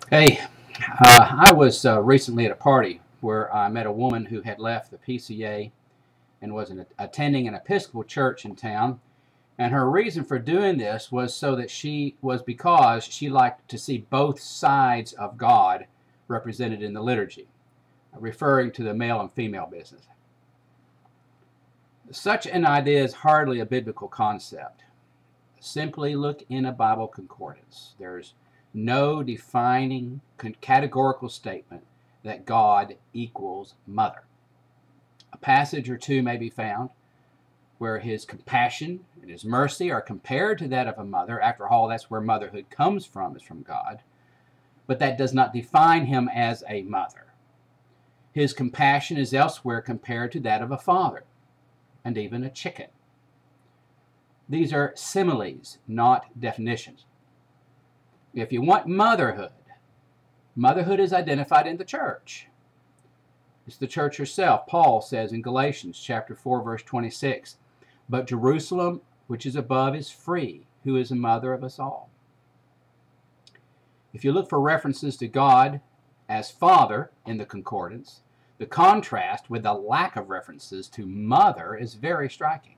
Hey, I was recently at a party where I met a woman who had left the PCA and was attending an Episcopal church in town. And her reason for doing this was because she liked to see both sides of God represented in the liturgy, referring to the male and female business. Such an idea is hardly a biblical concept. Simply look in a Bible concordance. There's no defining categorical statement that God equals mother. A passage or two may be found where his compassion and his mercy are compared to that of a mother. After all, that's where motherhood comes from, is from God. But that does not define him as a mother. His compassion is elsewhere compared to that of a father and even a chicken. These are similes, not definitions. If you want motherhood, motherhood is identified in the church. It's the church herself. Paul says in Galatians chapter 4, verse 26, "But Jerusalem, which is above, is free, who is the mother of us all." If you look for references to God as Father in the concordance, the contrast with the lack of references to mother is very striking.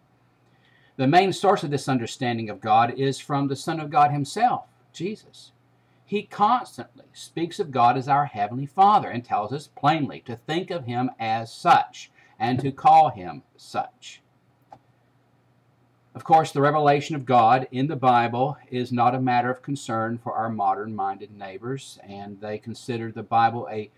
The main source of this understanding of God is from the Son of God himself, Jesus. He constantly speaks of God as our Heavenly Father and tells us plainly to think of him as such and to call him such. Of course, the revelation of God in the Bible is not a matter of concern for our modern-minded neighbors, and they consider the Bible a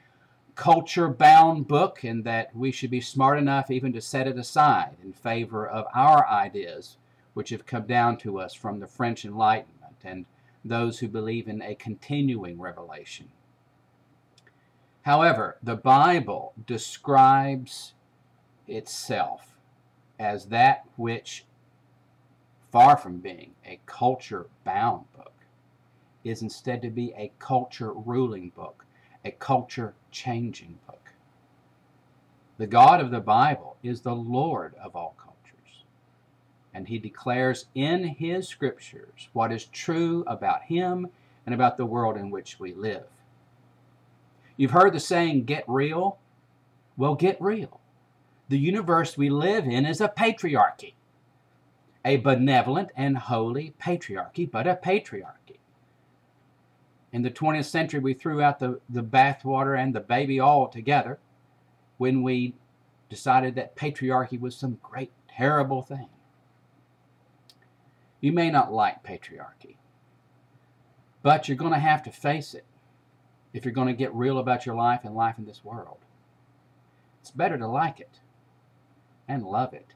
culture-bound book, and that we should be smart enough even to set it aside in favor of our ideas, which have come down to us from the French Enlightenment and those who believe in a continuing revelation. However, the Bible describes itself as that which, far from being a culture-bound book, is instead to be a culture-ruling book, a culture-changing book. The God of the Bible is the Lord of all cultures, and he declares in his scriptures what is true about him and about the world in which we live. You've heard the saying, get real? Well, get real. The universe we live in is a patriarchy, a benevolent and holy patriarchy, but a patriarchy. In the 20th century, we threw out the bathwater and the baby all together when we decided that patriarchy was some great, terrible thing. You may not like patriarchy, but you're going to have to face it if you're going to get real about your life and life in this world. It's better to like it and love it